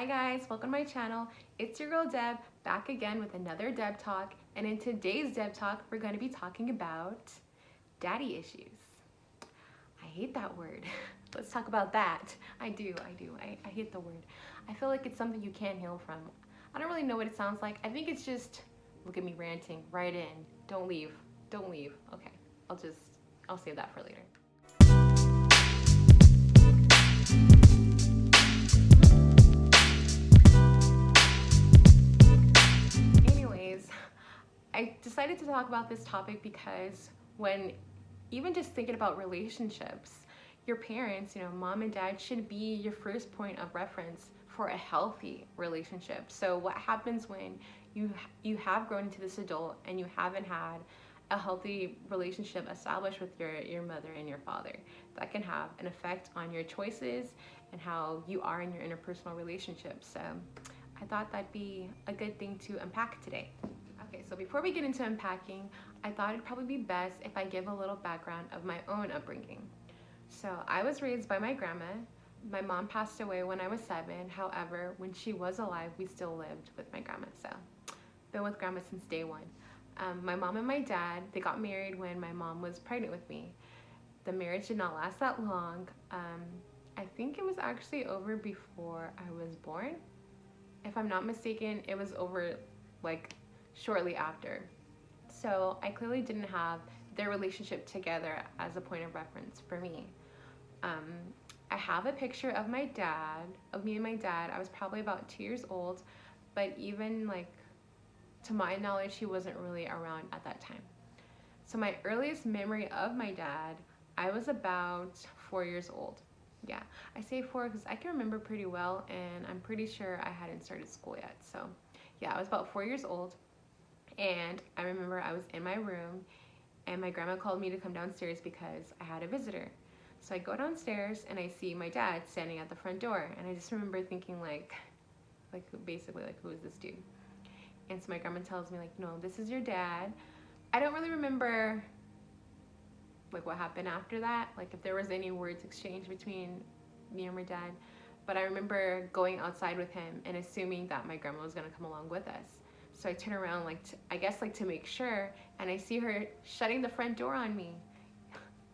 Hi guys, welcome to my channel. It's your girl Deb, back again with another Deb Talk. And in today's Deb Talk, we're going to be talking about daddy issues. I hate that word. Let's talk about that. I do. I hate the word. I feel like it's something you can't heal from. I don't really know what it sounds like. I think it's just, look at me ranting, right in. Don't leave. Okay, I'll save that for later. Anyways, I decided to talk about this topic because when even just thinking about relationships, your parents, mom and dad should be your first point of reference for a healthy relationship. So what happens when you have grown into this adult and you haven't had a healthy relationship established with your mother and your father? That can have an effect on your choices and how you are in your interpersonal relationships. So I thought that'd be a good thing to unpack today. Okay, so before we get into unpacking, I thought it'd probably be best if I give a little background of my own upbringing. So I was raised by my grandma. My mom passed away when I was 7. However, when she was alive, we still lived with my grandma. So been with grandma since day one. My mom and my dad, they got married when my mom was pregnant with me. The marriage did not last that long. I think it was actually over before I was born. If I'm not mistaken, it was over like shortly after. So I clearly didn't have their relationship together as a point of reference for me. I have a picture of my dad, of me and my dad. I was probably about 2 years old, but even like to my knowledge, he wasn't really around at that time. So my earliest memory of my dad, I was about 4 years old. Yeah, I say 4 because I can remember pretty well, and I'm pretty sure I hadn't started school yet. So yeah, I was about 4 years old, and I remember I was in my room and my grandma called me to come downstairs because I had a visitor. So I go downstairs and I see my dad standing at the front door, and I just remember thinking like basically like, who is this dude? And so my grandma tells me like, no, this is your dad. I don't really remember like what happened after that, like if there was any words exchanged between me and my dad, but I remember going outside with him and assuming that my grandma was gonna come along with us. So I turn around I guess to make sure, and I see her shutting the front door on me.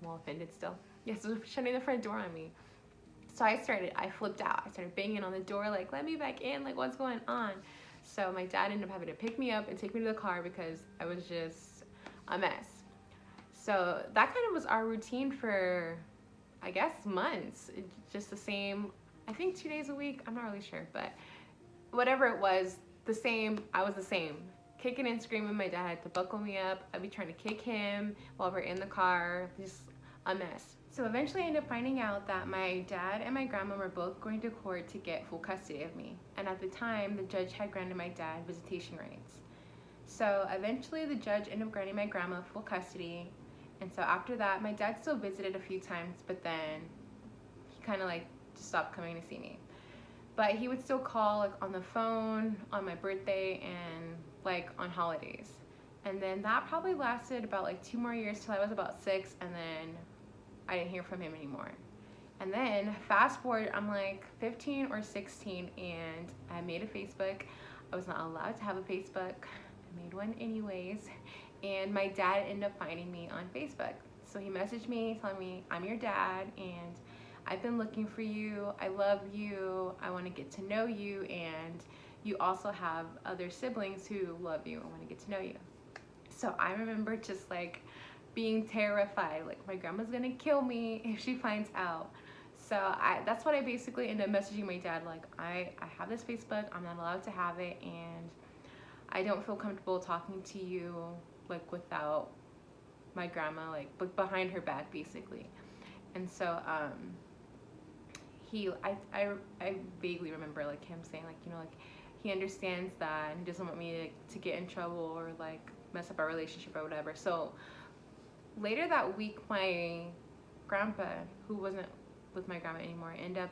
I'm all offended still. Yes, yeah, so shutting the front door on me. So I flipped out. I started banging on the door like, let me back in, like what's going on? So my dad ended up having to pick me up and take me to the car because I was just a mess. So that kind of was our routine for, I guess, months. Just the same, I think 2 days a week. I'm not really sure, but whatever it was, the same, I was the same. Kicking and screaming, my dad had to buckle me up. I'd be trying to kick him while we're in the car, just a mess. So eventually I ended up finding out that my dad and my grandma were both going to court to get full custody of me. And at the time, the judge had granted my dad visitation rights. So eventually the judge ended up granting my grandma full custody. And so after that, my dad still visited a few times, but then he kind of like just stopped coming to see me. But he would still call like on the phone on my birthday and like on holidays. And then that probably lasted about like 2 more years till I was about 6, and then I didn't hear from him anymore. And then fast forward, I'm like 15 or 16 and I made a Facebook. I was not allowed to have a Facebook. I made one anyways. And my dad ended up finding me on Facebook. So he messaged me telling me, I'm your dad and I've been looking for you. I love you. I want to get to know you. And you also have other siblings who love you and want to get to know you. So I remember just like being terrified, like my grandma's gonna kill me if she finds out. So that's what I basically ended up messaging my dad, like I have this Facebook, I'm not allowed to have it, and I don't feel comfortable talking to you like without my grandma, like behind her back basically. And so I vaguely remember like him saying like, like he understands that and he doesn't want me to get in trouble or like mess up our relationship or whatever. So later that week, my grandpa, who wasn't with my grandma anymore, ended up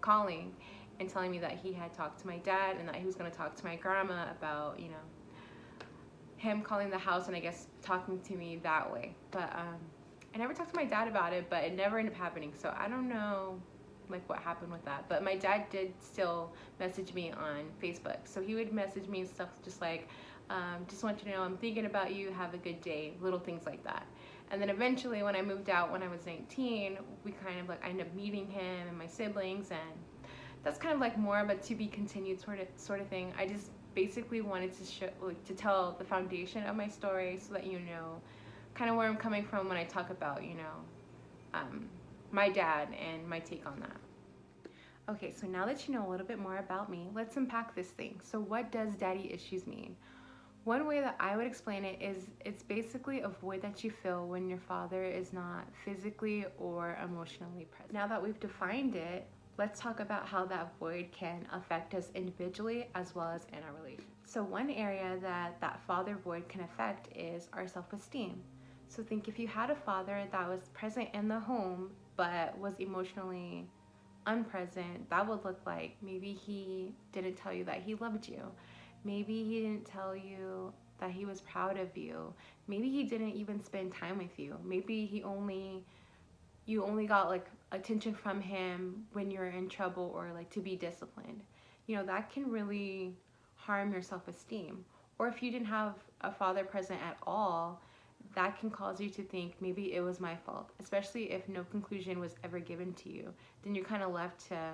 calling and telling me that he had talked to my dad and that he was going to talk to my grandma about, him calling the house and I guess talking to me that way. But I never talked to my dad about it, but it never ended up happening. So I don't know like what happened with that. But my dad did still message me on Facebook. So he would message me stuff just like, just want you to know I'm thinking about you, have a good day, little things like that. And then eventually when I moved out when I was 19, we kind of like, I ended up meeting him and my siblings, and that's kind of like more of a to be continued sort of thing. I just basically wanted to show, like, to tell the foundation of my story so that you know kind of where I'm coming from when I talk about, you know, my dad and my take on that. Okay, so now that you know a little bit more about me, let's unpack this thing. So what does daddy issues mean? One way that I would explain it is it's basically a void that you feel when your father is not physically or emotionally present. Now that we've defined it, let's talk about how that void can affect us individually as well as in our relationship. So one area that father void can affect is our self-esteem. So think if you had a father that was present in the home but was emotionally unpresent, that would look like maybe he didn't tell you that he loved you. Maybe he didn't tell you that he was proud of you. Maybe he didn't even spend time with you. Maybe you only got like attention from him when you're in trouble or like to be disciplined. You know, that can really harm your self-esteem. Or if you didn't have a father present at all, that can cause you to think maybe it was my fault, especially if no conclusion was ever given to you. Then you're kind of left to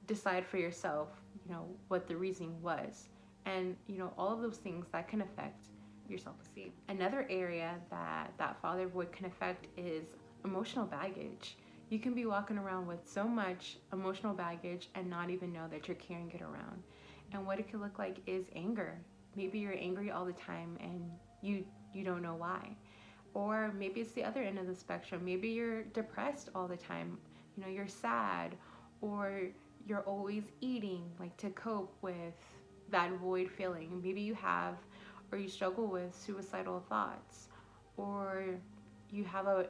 decide for yourself, you know, what the reasoning was. And, you know, all of those things that can affect your self-esteem. Another area that father void can affect is emotional baggage. You can be walking around with so much emotional baggage and not even know that you're carrying it around. And what it could look like is anger. Maybe you're angry all the time and you don't know why. Or maybe it's the other end of the spectrum. Maybe you're depressed all the time. You know, you're sad, or you're always eating like to cope with that void feeling. Maybe you have or you struggle with suicidal thoughts, or you have a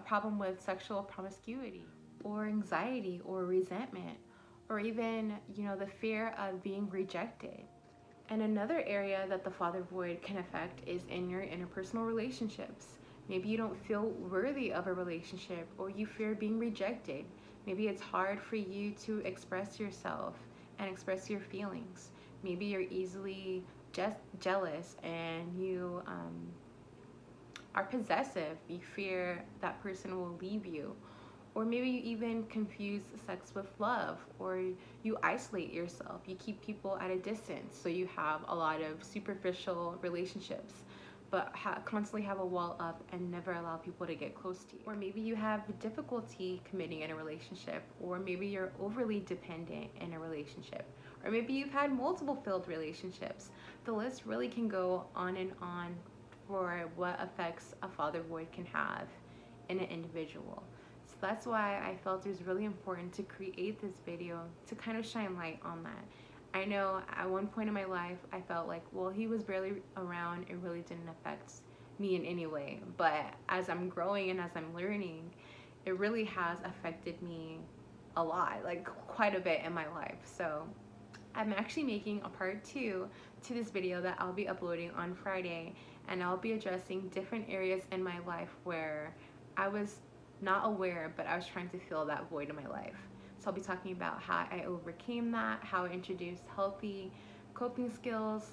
problem with sexual promiscuity, or anxiety, or resentment, or even, you know, the fear of being rejected. And another area that the father void can affect is in your interpersonal relationships. Maybe you don't feel worthy of a relationship, or you fear being rejected. Maybe it's hard for you to express yourself and express your feelings. Maybe you're easily jealous and you are possessive. You fear that person will leave you. Or maybe you even confuse sex with love, or you isolate yourself. You keep people at a distance, so you have a lot of superficial relationships, but constantly have a wall up and never allow people to get close to you. Or maybe you have difficulty committing in a relationship, or maybe you're overly dependent in a relationship, or maybe you've had multiple failed relationships. The list really can go on and on for what effects a father void can have in an individual. So that's why I felt it was really important to create this video to kind of shine light on that. I know at one point in my life I felt like, well, he was barely around, it really didn't affect me in any way. But as I'm growing and as I'm learning, it really has affected me a lot, like quite a bit in my life. So I'm actually making a part 2 to this video that I'll be uploading on Friday, and I'll be addressing different areas in my life where I was not aware, but I was trying to fill that void in my life. So I'll be talking about how I overcame that, how I introduced healthy coping skills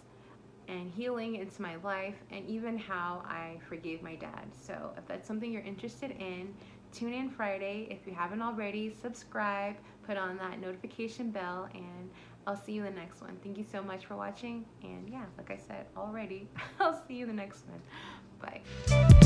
and healing into my life, and even how I forgave my dad. So if that's something you're interested in, tune in Friday. If you haven't already, subscribe, put on that notification bell, and I'll see you in the next one. Thank you so much for watching, and yeah, like I said already, I'll see you in the next one. Bye.